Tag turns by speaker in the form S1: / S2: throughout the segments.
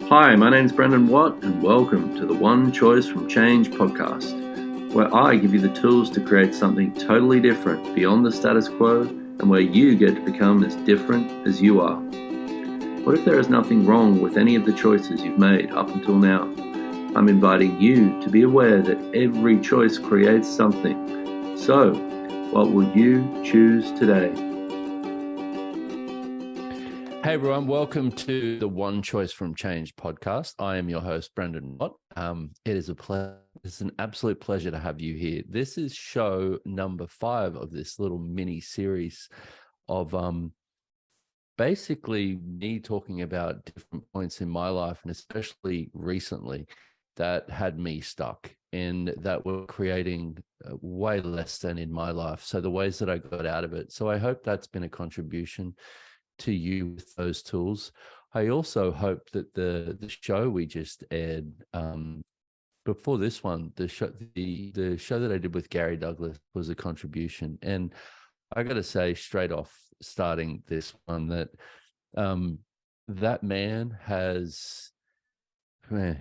S1: Hi, my name's Brendon Watt, and welcome to the One Choice from Change podcast, where I give you the tools to create something totally different beyond the status quo, and where you get to become as different as you are. What if there is nothing wrong with any of the choices you've made up until now? I'm inviting you to be aware that every choice creates something. So, what will you choose today?
S2: Hey everyone, welcome to the One Choice from Change podcast. I am your host, Brendon Watt. It's an absolute pleasure to have you here. This is show number 5 of this little mini series of basically me talking about different points in my life, and especially recently, that had me stuck and that were creating way less than in my life. So the ways that I got out of it. So I hope that's been a contribution to you with those tools. I also hope that the show we just aired before this one, the show that I did with Gary Douglas was a contribution. And I got to say straight off, starting this one, that that man has,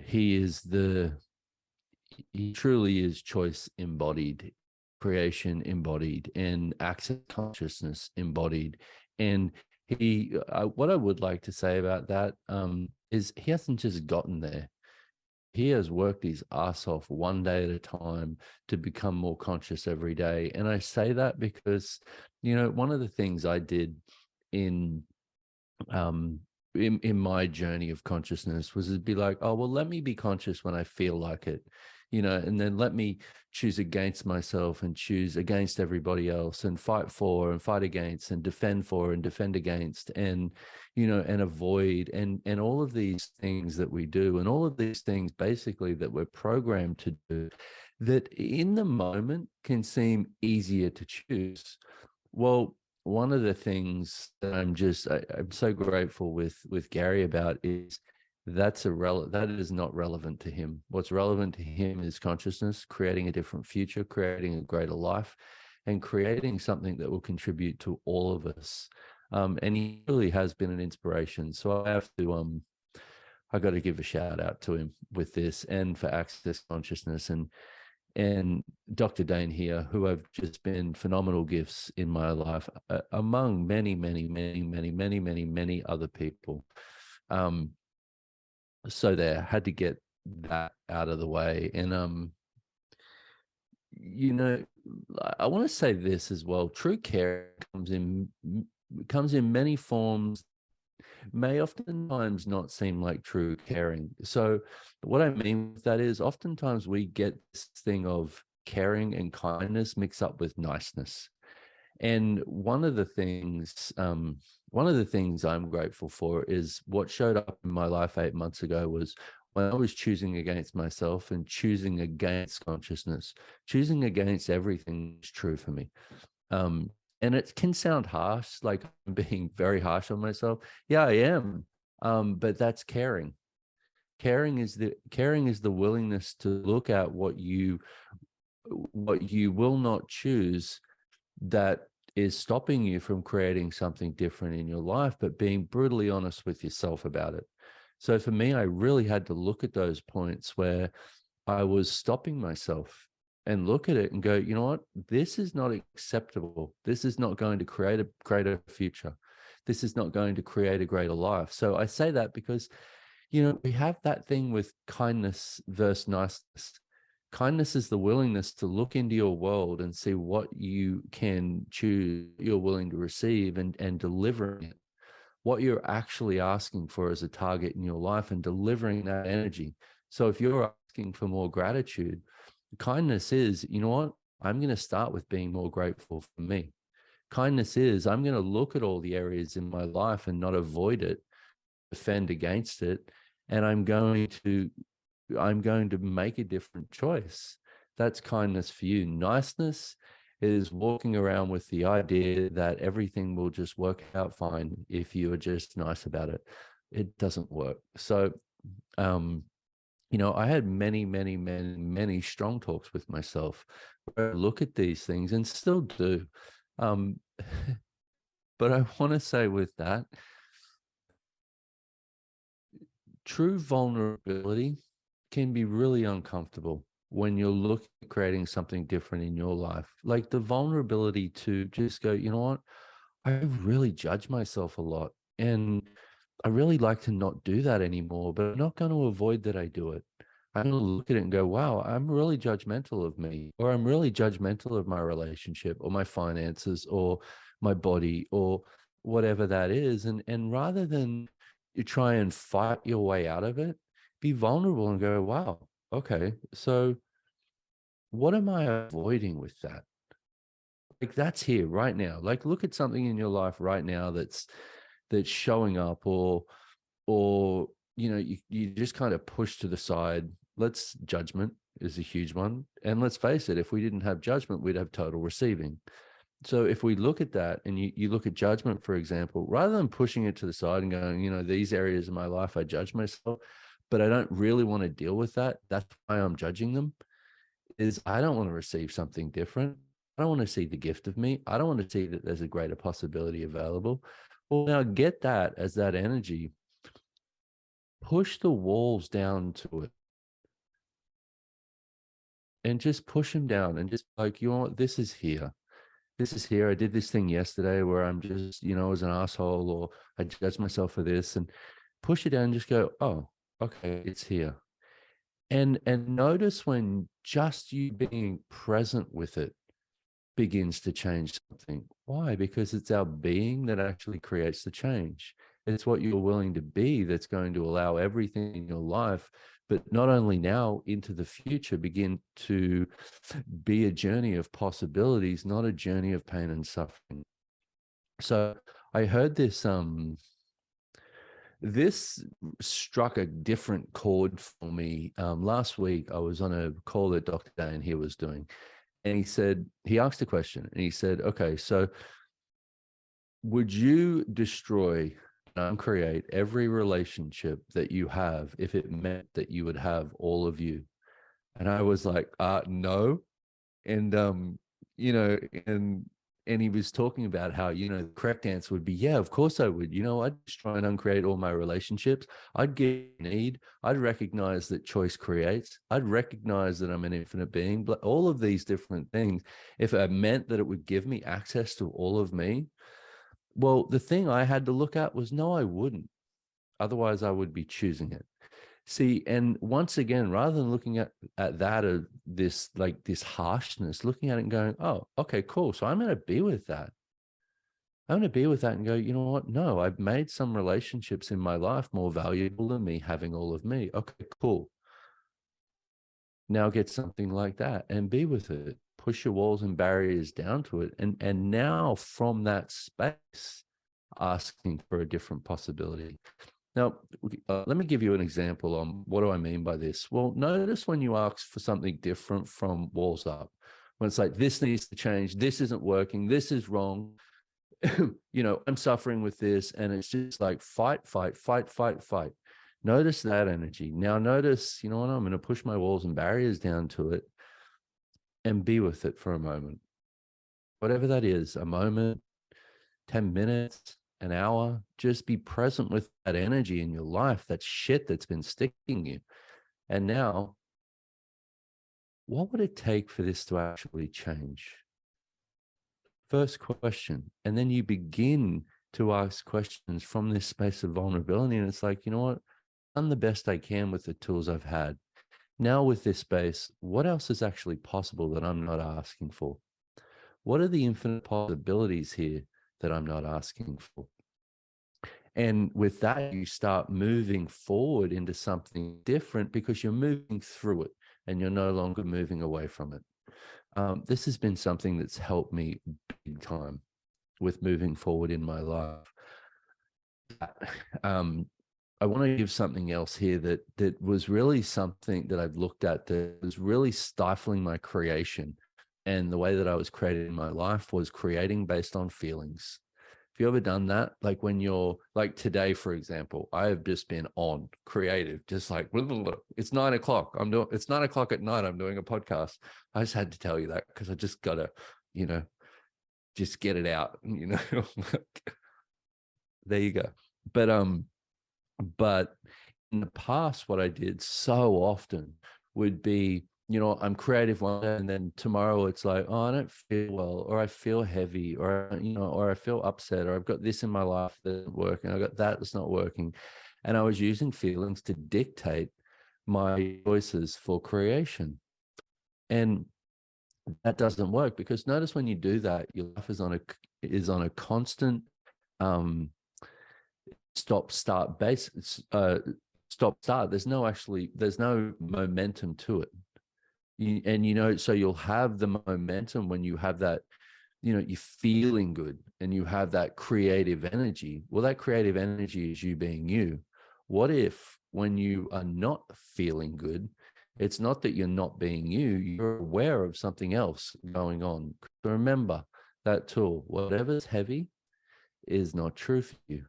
S2: he truly is choice embodied, creation embodied, and access consciousness embodied. And what I would like to say about that is he hasn't just gotten there. He has worked his ass off one day at a time to become more conscious every day. And I say that because, one of the things I did in in my journey of consciousness was to be like, oh, well, let me be conscious when I feel like it, and then let me choose against myself and choose against everybody else and fight for and fight against and defend for and defend against and, and avoid and all of these things that we do and all of these things basically that we're programmed to do that in the moment can seem easier to choose. Well, one of the things that I'm so grateful with Gary about is that is not relevant to him. What's relevant to him is consciousness, creating a different future, creating a greater life, and creating something that will contribute to all of us. And he really has been an inspiration. So I got to give a shout out to him with this and for Access Consciousness and Dr. Dane here, who have just been phenomenal gifts in my life, among many, many, many, many, many, many, many other people. So there, had to get that out of the way. And, I want to say this as well. True care comes in many forms, may oftentimes not seem like true caring. So what I mean with that is oftentimes we get this thing of caring and kindness mixed up with niceness. And one of the things I'm grateful for is what showed up in my life 8 months ago was when I was choosing against myself and choosing against consciousness, choosing against everything that's true for me. And it can sound harsh, like I'm being very harsh on myself. Yeah, I am. But that's caring. Caring is the willingness to look at what you will not choose that is stopping you from creating something different in your life, but being brutally honest with yourself about it. So for me, I really had to look at those points where I was stopping myself and look at it and go, you know what? This is not acceptable. This is not going to create a greater future. This is not going to create a greater life. So I say that because, we have that thing with kindness versus niceness. Kindness is the willingness to look into your world and see what you can choose, you're willing to receive and delivering it, what you're actually asking for as a target in your life and delivering that energy. So if you're asking for more gratitude, kindness is, you know what? I'm going to start with being more grateful for me. Kindness is, I'm going to look at all the areas in my life and not avoid it, defend against it, and I'm going to make a different choice. That's kindness for you. Niceness is walking around with the idea that everything will just work out fine if you are just nice about it. It doesn't work. So, I had many, many, many, many strong talks with myself where I look at these things and still do. But I want to say with that, true vulnerability can be really uncomfortable when you're looking at creating something different in your life. Like the vulnerability to just go, you know what? I really judge myself a lot. And I really like to not do that anymore, but I'm not going to avoid that I do it. I'm going to look at it and go, wow, I'm really judgmental of me, or I'm really judgmental of my relationship or my finances or my body or whatever that is. And rather than you try and fight your way out of it, be vulnerable and go, wow, okay, so what am I avoiding with that? Like that's here right now. Like look at something in your life right now that's showing up, or you just kind of push to the side. Let's Judgment is a huge one. And let's face it, if we didn't have judgment, we'd have total receiving. So if we look at that and you look at judgment, for example, rather than pushing it to the side and going, these areas of my life, I judge myself, but I don't really want to deal with that. That's why I'm judging them, is I don't want to receive something different. I don't want to see the gift of me. I don't want to see that there's a greater possibility available. Well, now get that as that energy, push the walls down to it and just push them down and just like, you know what, this is here. This is here. I did this thing yesterday where I'm just, as an asshole, or I judge myself for this, and push it down and just go, oh, okay, it's here. And notice when just you being present with it begins to change something. Why? Because it's our being that actually creates the change. It's what you're willing to be that's going to allow everything in your life, but not only now, into the future, begin to be a journey of possibilities, not a journey of pain and suffering. So I heard this struck a different chord for me. Last week, I was on a call that Dr. Dan here was doing. And he asked a question and he said, okay, so would you destroy and uncreate every relationship that you have if it meant that you would have all of you? And I was like, no. And, you know, and, and he was talking about how, the correct answer would be, yeah, of course I would. I'd just try and uncreate all my relationships. I'd get need. I'd recognize that choice creates. I'd recognize that I'm an infinite being. But all of these different things, if it meant that it would give me access to all of me, well, the thing I had to look at was, no, I wouldn't. Otherwise, I would be choosing it. See, and once again, rather than looking at that or this harshness, looking at it and going, oh, okay, cool. So I'm going to be with that. I'm going to be with that and go, you know what? No, I've made some relationships in my life more valuable than me having all of me. Okay, cool. Now get something like that and be with it. Push your walls and barriers down to it. And now from that space, asking for a different possibility. Now, let me give you an example on what do I mean by this. Well, notice when you ask for something different from walls up, when it's like, this needs to change, this isn't working, this is wrong, I'm suffering with this, and it's just like fight, fight, fight, fight, fight. Notice that energy. Now notice, you know what, I'm going to push my walls and barriers down to it and be with it for a moment. Whatever that is, a moment, 10 minutes, an hour, just be present with that energy in your life, that shit that's been sticking you. And now, what would it take for this to actually change? First question. And then you begin to ask questions from this space of vulnerability. And it's like, you know what? I've done the best I can with the tools I've had. Now with this space, what else is actually possible that I'm not asking for? What are the infinite possibilities here that I'm not asking for? And with that, you start moving forward into something different because you're moving through it and you're no longer moving away from it. This has been something that's helped me big time with moving forward in my life. I want to give something else here that was really something that I've looked at that was really stifling my creation. And the way that I was created in my life was creating based on feelings. Have you ever done that? Like when you're like today, for example, I have just been on creative, just like it's 9 o'clock. It's 9 o'clock at night. I'm doing a podcast. I just had to tell you that because I just gotta, just get it out, there you go. But in the past, what I did so often would be, I'm creative one day, and then tomorrow it's like, oh, I don't feel well, or I feel heavy, or, or I feel upset, or I've got this in my life that isn't working. I got that that's not working. And I was using feelings to dictate my choices for creation. And that doesn't work, because notice when you do that, your life is on a constant stop start base stop start. There's no momentum to it. So you'll have the momentum when you have that, you're feeling good and you have that creative energy. Well, that creative energy is you being you. What if when you are not feeling good, it's not that you're not being you're aware of something else going on? So remember that tool: whatever's heavy is not true for you.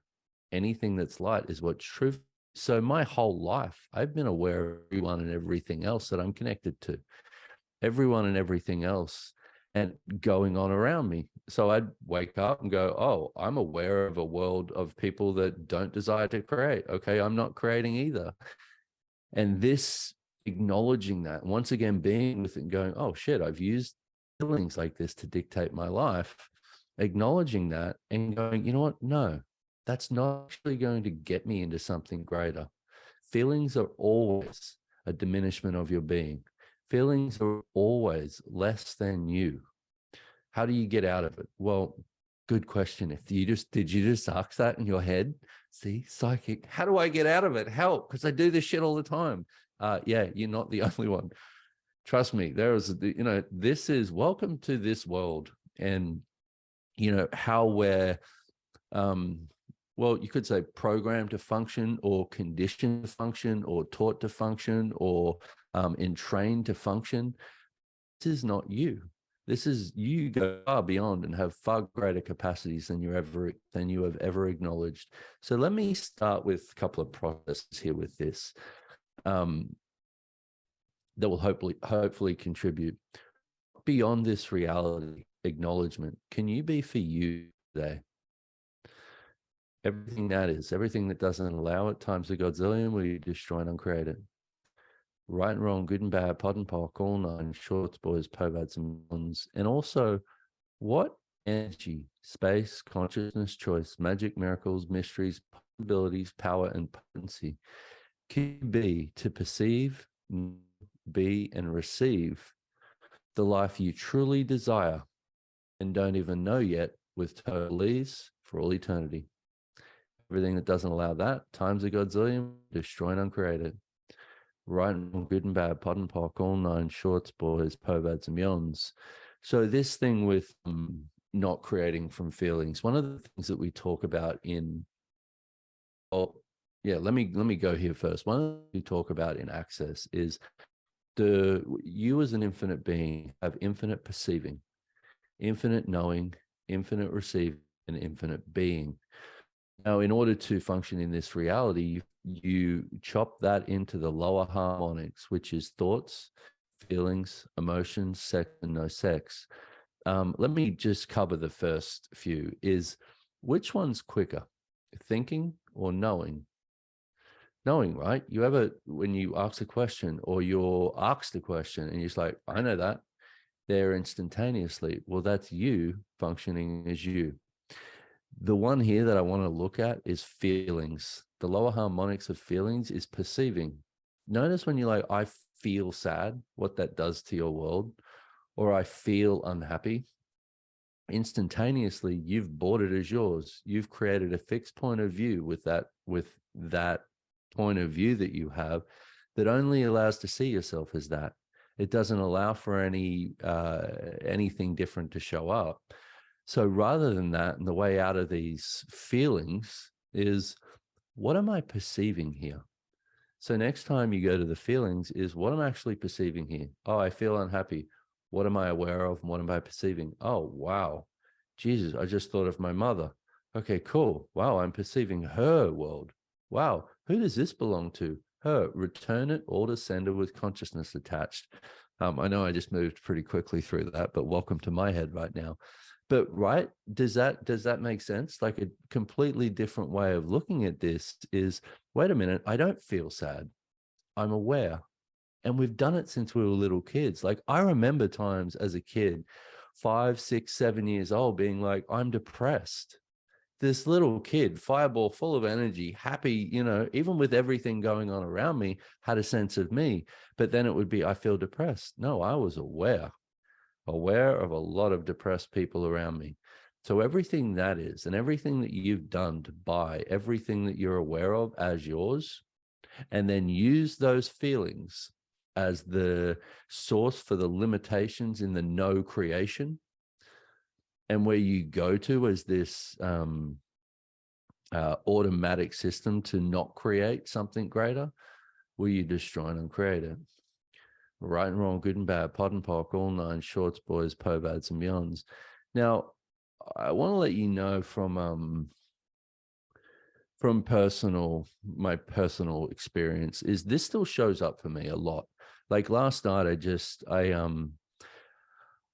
S2: Anything that's light is what's true. So my whole life, I've been aware of everyone and everything else that I'm connected to, everyone and everything else and going on around me. So I'd wake up and go, oh, I'm aware of a world of people that don't desire to create. Okay, I'm not creating either. And this, acknowledging that, once again, being with it and going, oh shit, I've used feelings like this to dictate my life, acknowledging that and going, you know what? No, that's not actually going to get me into something greater. Feelings are always a diminishment of your being. Feelings are always less than you. How do you get out of it? Well, good question. Did you just ask that in your head? See, psychic. How do I get out of it? Help, because I do this shit all the time. Yeah, you're not the only one. Trust me. This is welcome to this world, and how we're, well, you could say programmed to function, or conditioned to function, or taught to function, or entrained to function. This is not you. This is you go far beyond and have far greater capacities than you have ever acknowledged. So let me start with a couple of processes here with this that will hopefully contribute. Beyond this reality acknowledgement, can you be for you today? Everything that doesn't allow it, times a godzillion, will you destroy and uncreate it? Right and wrong, good and bad, pod and pock, all nine, shorts, boys, povads, and ones. And also, what energy, space, consciousness, choice, magic, miracles, mysteries, possibilities, power, and potency can you be to perceive, be, and receive the life you truly desire and don't even know yet, with total ease for all eternity? Everything that doesn't allow that, times a godzillion, destroy and uncreate it. Right and good and bad, pod and pock, all nine, shorts, boys, povads, and beyonds. So this thing with not creating from feelings, one of the things that we talk about let me go here first. One of the things we talk about in Access is you as an infinite being have infinite perceiving, infinite knowing, infinite receiving, and infinite being. Now, in order to function in this reality, you chop that into the lower harmonics, which is thoughts, feelings, emotions, sex, and no sex. Let me just cover the first few. Is which one's quicker, thinking or knowing? Knowing, right? When you ask a question or you're asked a question and you're just like, I know that, there instantaneously. Well, that's you functioning as you. The one here that I want to look at is feelings. The lower harmonics of feelings is perceiving. Notice when you're like, I feel sad, what that does to your world, or I feel unhappy. Instantaneously, you've bought it as yours. You've created a fixed point of view with that point of view that you have, that only allows to see yourself as that. It doesn't allow for anything different to show up. So rather than that, and the way out of these feelings is, what am I perceiving here? So next time you go to the feelings is, what am I actually perceiving here? Oh, I feel unhappy. What am I aware of? And what am I perceiving? Oh, wow. Jesus, I just thought of my mother. Okay, cool. Wow, I'm perceiving her world. Wow, who does this belong to? Her. Return it all to sender with consciousness attached. I know I just moved pretty quickly through that, but welcome to my head right now. But right, does that make sense? Like a completely different way of looking at this is, wait a minute, I don't feel sad. I'm aware. And we've done it since we were little kids. Like I remember times as a kid, 5, 6, 7 years old, being like, I'm depressed. This little kid, fireball, full of energy, happy, even with everything going on around me, had a sense of me. But then it would be, I feel depressed. No, I was aware of a lot of depressed people around me. So everything that is, and everything that you've done to buy everything that you're aware of as yours, and then use those feelings as the source for the limitations in the no creation, and where you go to as this automatic system to not create something greater, will you destroy and uncreate it? Right and wrong, good and bad, pod and pock, all nine, shorts, boys, povads, and beyonds. Now, I want to let you know from my personal experience is this still shows up for me a lot. Like last night,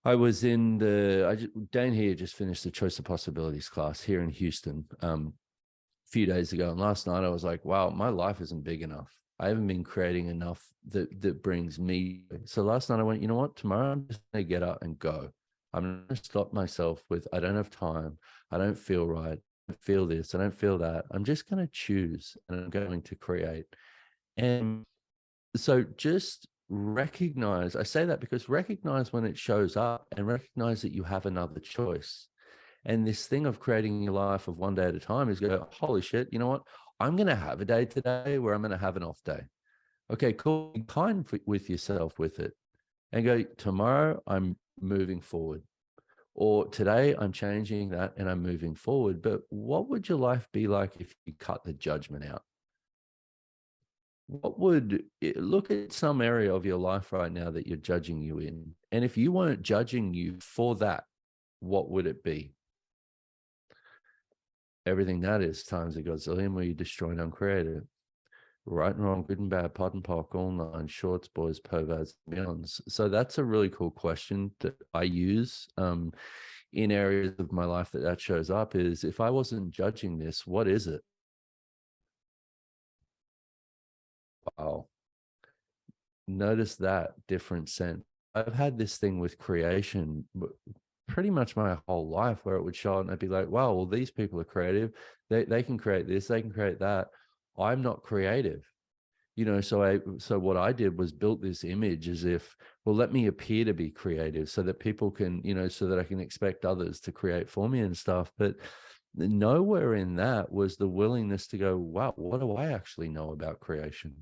S2: I was in Dane here just finished the Choice of Possibilities class here in Houston a few days ago. And last night I was like, wow, my life isn't big enough. I haven't been creating enough that brings me. So last night I went, you know what? Tomorrow I'm just going to get up and go. I'm going to stop myself with, I don't have time. I don't feel right. I don't feel this. I don't feel that. I'm just going to choose and I'm going to create. And so just recognize, I say that because recognize when it shows up and recognize that you have another choice. And this thing of creating your life of one day at a time is go, holy shit, you know what? I'm going to have a day today where I'm going to have an off day. Okay, cool. Be kind with yourself with it and go, tomorrow I'm moving forward. Or today I'm changing that and I'm moving forward. But what would your life be like if you cut the judgment out? Look at some area of your life right now that you're judging you in. And if you weren't judging you for that, what would it be? Everything that is times a godzillion, where you destroy and uncreate it. Right and wrong, good and bad, pod and pock, all nine, shorts, boys, povads, beyonds. So that's a really cool question that I use in areas of my life that shows up is, if I wasn't judging this, what is it? Wow. Notice that different sense. I've had this thing with creation pretty much my whole life, where it would show up and I'd be like, wow, well, these people are creative. They can create this, they can create that. I'm not creative. So what I did was built this image as if, well, let me appear to be creative so that people can, so that I can expect others to create for me and stuff. But nowhere in that was the willingness to go, wow, what do I actually know about creation?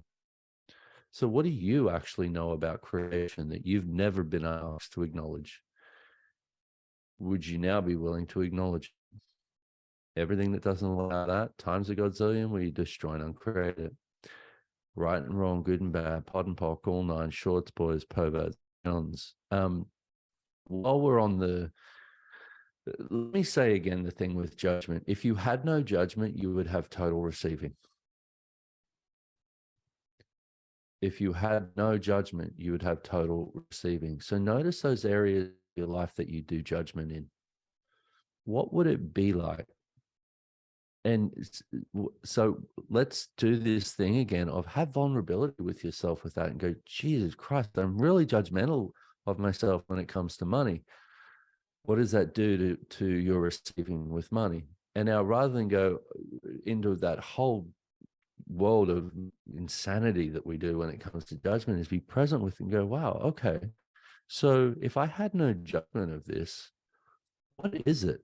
S2: So what do you actually know about creation that you've never been asked to acknowledge? Would you now be willing to acknowledge everything that doesn't allow that? Times a godzillion, where you destroy and uncreate it. Right and wrong, good and bad, pod and pock, all nine, shorts, boys, povads, beyonds. While we're on let me say again the thing with judgment. If you had no judgment, you would have total receiving. If you had no judgment, you would have total receiving. So notice those areas of your life that you do judgment in. What would it be like? And so let's do this thing again of have vulnerability with yourself with that and go, Jesus Christ, I'm really judgmental of myself when it comes to money. What does that do to your receiving with money? And now, rather than go into that whole world of insanity that we do when it comes to judgment, is be present with and go, wow, okay. So if I had no judgment of this, what is it?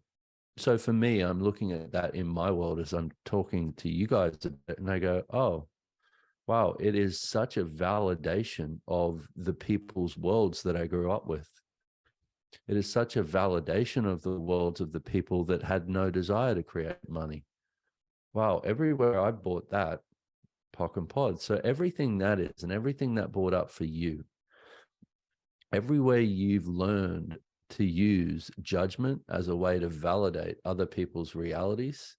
S2: So for me, I'm looking at that in my world as I'm talking to you guys, and I go, oh, wow, it is such a validation of the people's worlds that I grew up with. It is such a validation of the worlds of the people that had no desire to create money. Wow, everywhere I bought that, POC and pod. So everything that is, and everything that brought up for you, everywhere you've learned to use judgment as a way to validate other people's realities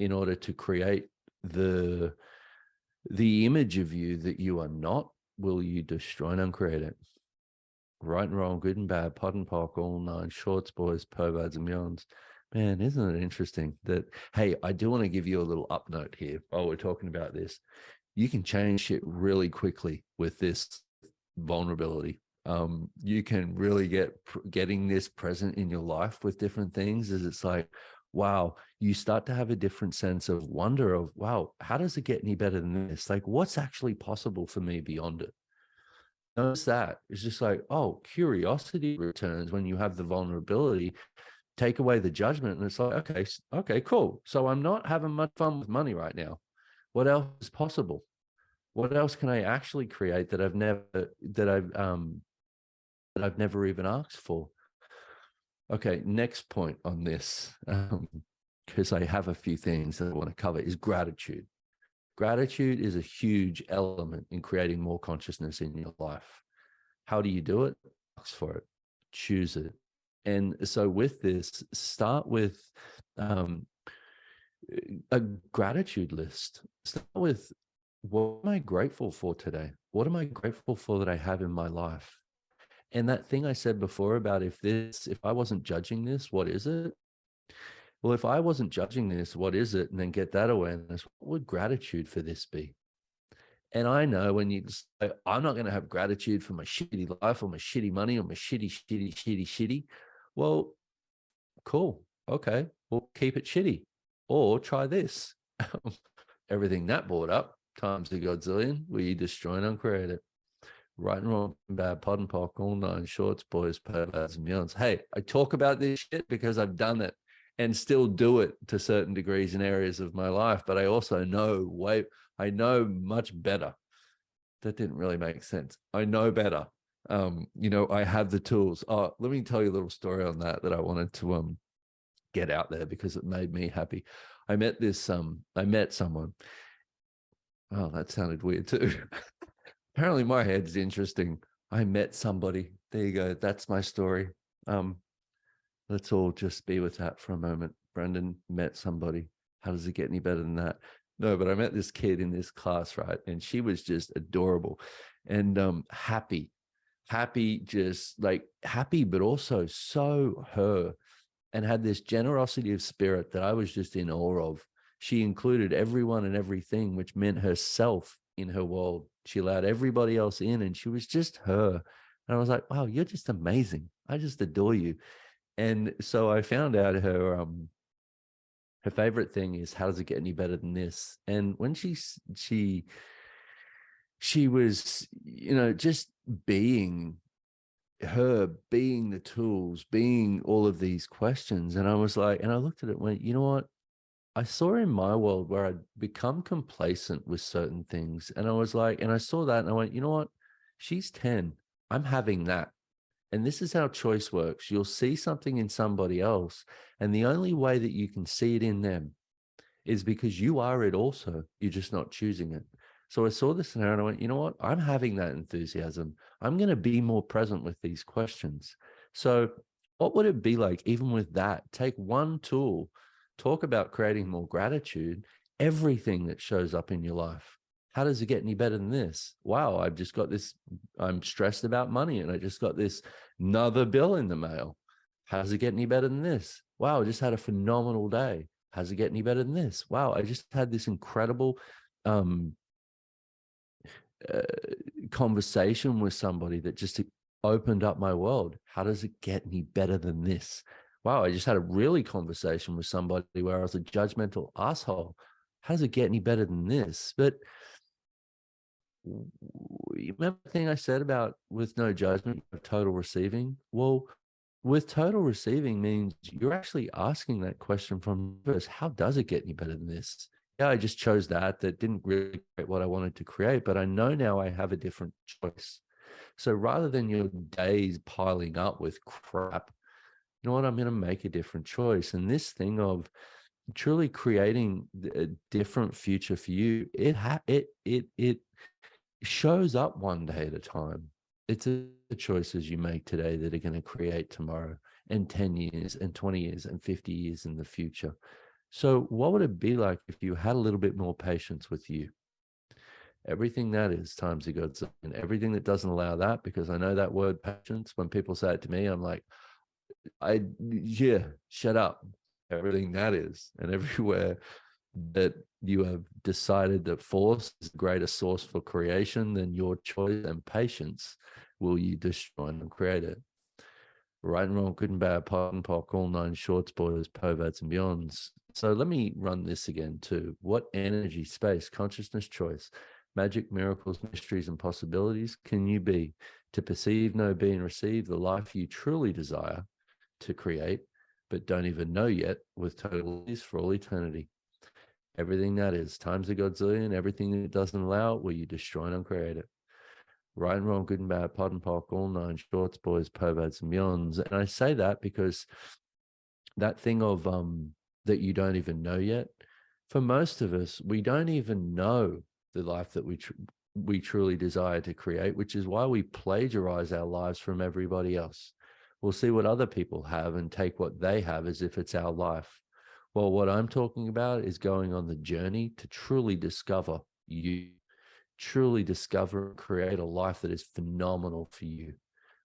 S2: in order to create the image of you that you are not, will you destroy and uncreate it? Right and wrong, good and bad, pod and pock, all nine, shorts, boys, perverts, and beyonds. Man, isn't it interesting that, hey, I do want to give you a little up note here while we're talking about this. You can change shit really quickly with this vulnerability. You can really getting this present in your life with different things is it's like, wow, you start to have a different sense of wonder of, wow, how does it get any better than this? Like, what's actually possible for me beyond it? Notice that. It's just like, oh, curiosity returns when you have the vulnerability, take away the judgment. And it's like, okay, cool. So I'm not having much fun with money right now. What else is possible? What else can I actually create that I've never even asked for? Okay, next point on this, because I have a few things that I want to cover, is gratitude. Gratitude is a huge element in creating more consciousness in your life. How do you do it? Ask for it, choose it. And so with this, start with a gratitude list. Start with, what am I grateful for today? What am I grateful for that I have in my life? And that thing I said before about if I wasn't judging this, what is it? Well, if I wasn't judging this, what is it? And then get that awareness, what would gratitude for this be? And I know when you say, I'm not going to have gratitude for my shitty life or my shitty money or my shitty. Well, cool. Okay. Well, keep it shitty. Or try this. Everything that brought up times a godzillion, will you destroy and uncreate it? Right and wrong, bad, pod and pock, all nine, shorts, boys, perverts, and beyonds. Hey, I talk about this shit because I've done it and still do it to certain degrees in areas of my life. But I also know I know much better. That didn't really make sense. I know better. I have the tools. Oh, let me tell you a little story on that I wanted to get out there because it made me happy. I met someone. Oh, that sounded weird too. Apparently my head's interesting. I met somebody. There you go. That's my story. Let's all just be with that for a moment. Brendon met somebody. How does it get any better than that? No, but I met this kid in this class, right? And she was just adorable and happy, just like happy, but also so her, and had this generosity of spirit that I was just in awe of. She included everyone and everything, which meant herself in her world. She allowed everybody else in, and she was just her. And I was like, wow, you're just amazing. I just adore you. And so I found out her favorite thing is, how does it get any better than this? And when she was, just being her, being the tools, being all of these questions. And I was like, and I looked at it and went, you know what? I saw in my world where I'd become complacent with certain things. And I was like, and I saw that and I went, you know what? She's 10. I'm having that. And this is how choice works. You'll see something in somebody else, and the only way that you can see it in them is because you are it also. You're just not choosing it. So I saw this in her and I went, you know what? I'm having that enthusiasm. I'm going to be more present with these questions. So what would it be like, even with that? Take one tool, talk about creating more gratitude, everything that shows up in your life. How does it get any better than this? Wow, I've just got this. I'm stressed about money and I just got this another bill in the mail. How does it get any better than this? Wow, I just had a phenomenal day. How's it get any better than this? Wow, I just had this incredible um, uh, conversation with somebody that just opened up my world. How does it get any better than this? Wow, I just had a really conversation with somebody where I was a judgmental asshole. How does it get any better than this? But you remember the thing I said about with no judgment, total receiving? Well, with total receiving means you're actually asking that question from first. How does it get any better than this? Yeah, I just chose that didn't really create what I wanted to create, but I know now I have a different choice. So rather than your days piling up with crap, you know what? I'm going to make a different choice. And this thing of truly creating a different future for you, it shows up one day at a time. It's the choices you make today that are going to create tomorrow and 10 years and 20 years and 50 years in the future. So what would it be like if you had a little bit more patience with you? Everything that is times a godzillion. And everything that doesn't allow that, because I know that word patience, when people say it to me, I'm like, yeah, shut up. Everything that is, and everywhere that you have decided that force is a greater source for creation than your choice and patience, will you destroy and create it? Right and wrong, good and bad, pot and pock, all nine shorts, boys, perverts, and beyonds. So let me run this again too. What energy, space, consciousness, choice, magic, miracles, mysteries, and possibilities can you be to perceive, know, be, and receive the life you truly desire to create, but don't even know yet, with total ease for all eternity? Everything that is times a godzillion, everything that doesn't allow it, will you destroy and uncreate it? Right and wrong, good and bad, pot and pock, all nine shorts, boys, perverts, and beyonds. And I say that because that thing of that you don't even know yet, for most of us, we don't even know the life that we truly desire to create, which is why we plagiarize our lives from everybody else. We'll see what other people have and take what they have as if it's our life. Well, what I'm talking about is going on the journey to truly discover you, truly discover and create a life that is phenomenal for you,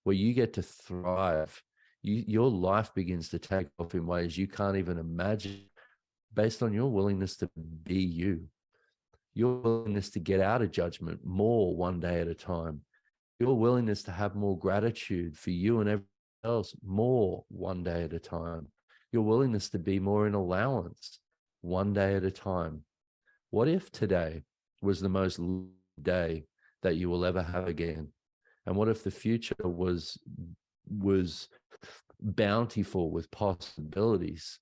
S2: where you get to thrive. Your life begins to take off in ways you can't even imagine, based on your willingness to be you, your willingness to get out of judgment more one day at a time, your willingness to have more gratitude for you and everyone else more one day at a time, your willingness to be more in allowance one day at a time. What if today was the most day that you will ever have again? And what if the future was bountiful with possibilities?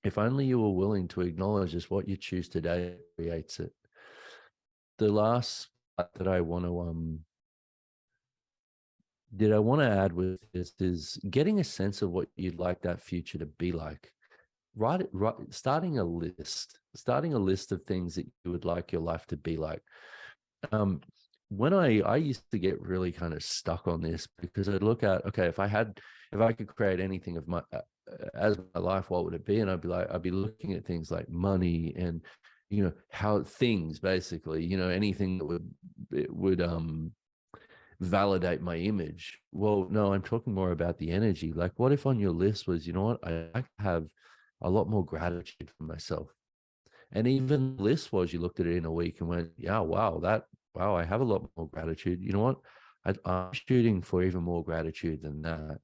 S2: If only you were willing to acknowledge just what you choose today creates it. The last part that I want to add with this is getting a sense of what you'd like that future to be like. Right, starting a list of things that you would like your life to be like. When I used to get really kind of stuck on this, because I'd look at, okay, if I could create anything of my as my life, what would it be? And I'd be looking at things like money and, how things basically, anything that would validate my image. Well, no, I'm talking more about the energy. Like, what if on your list was, what, I like to have a lot more gratitude for myself. And even the list was, you looked at it in a week and went, yeah, wow, I have a lot more gratitude. You know what? I'm shooting for even more gratitude than that.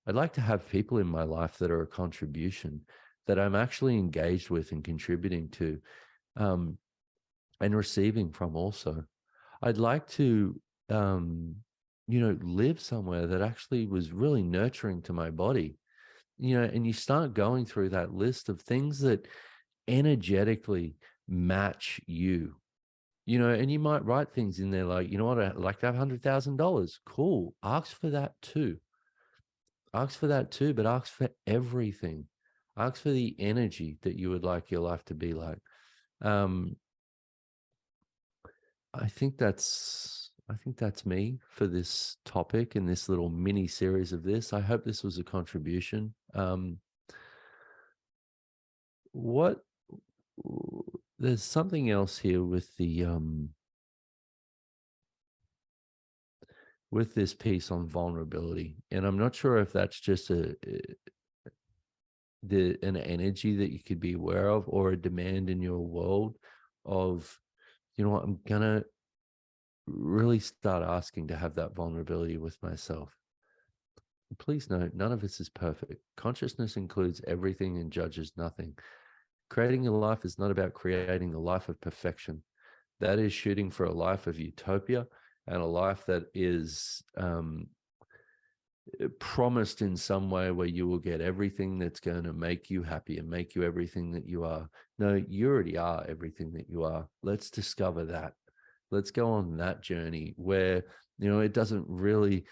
S2: I'd like to have people in my life that are a contribution, that I'm actually engaged with and contributing to, um, and receiving from also. I'd like to, live somewhere that actually was really nurturing to my body, and you start going through that list of things that energetically match you, and you might write things in there like, what, I'd like to have $100,000. Cool. Ask for that too. But ask for everything. Ask for the energy that you would like your life to be like. Um, I think that's me for this topic in this little mini series of this. I hope this was a contribution. What There's something else here with this piece on vulnerability, and I'm not sure if that's just an energy that you could be aware of, or a demand in your world of, what, I'm gonna really start asking to have that vulnerability with myself. Please note, none of this is perfect. Consciousness includes everything and judges nothing. Creating a life is not about creating the life of perfection. That is shooting for a life of utopia, and a life that is promised in some way where you will get everything that's going to make you happy and make you everything that you are. No, you already are everything that you are. Let's discover that. Let's go on that journey where, it doesn't really,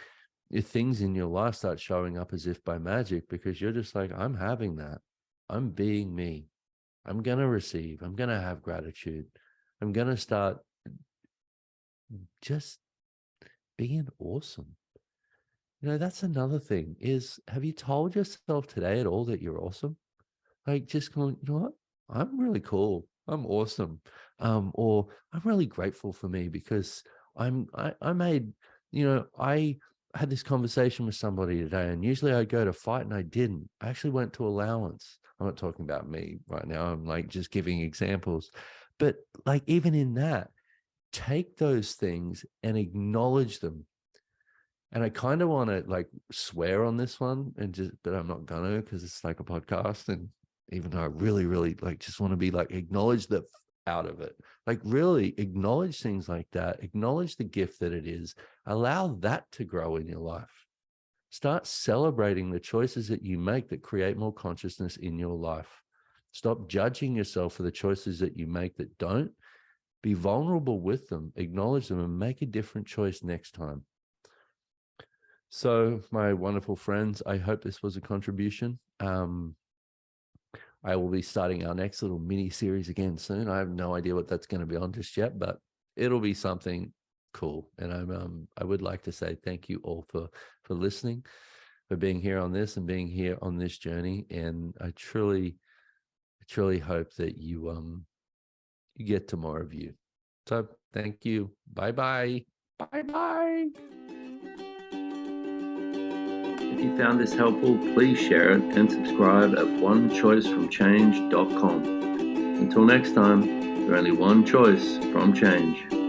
S2: if things in your life start showing up as if by magic, because you're just like, I'm having that. I'm being me. I'm going to receive. I'm going to have gratitude. I'm going to start just being awesome. That's another thing is, have you told yourself today at all that you're awesome? Like, just going, you know what? I'm really cool. I'm awesome. Or I'm really grateful for me because I made, I had this conversation with somebody today, and usually I go to fight and I didn't. I actually went to allowance. I'm not talking about me right now. I'm like just giving examples. But like even in that, take those things and acknowledge them. And I kind of want to like swear on this one but I'm not gonna because it's like a podcast. And even though I really, really like just want to be like acknowledge the out of it, like really acknowledge things like that, acknowledge the gift that it is, allow that to grow in your life. Start celebrating the choices that you make that create more consciousness in your life. Stop judging yourself for the choices that you make that don't. Be vulnerable with them, acknowledge them, and make a different choice next time. So, my wonderful friends, I hope this was a contribution. I will be starting our next little mini series again soon. I have no idea what that's going to be on just yet, but it'll be something cool. And I would like to say thank you all for listening, for being here on this and being here on this journey. And I truly hope that you get to more of you. So thank you. Bye bye. Bye bye.
S1: If you found this helpful, please share it and subscribe at onechoicefromchange.com. Until next time, you're only one choice from change.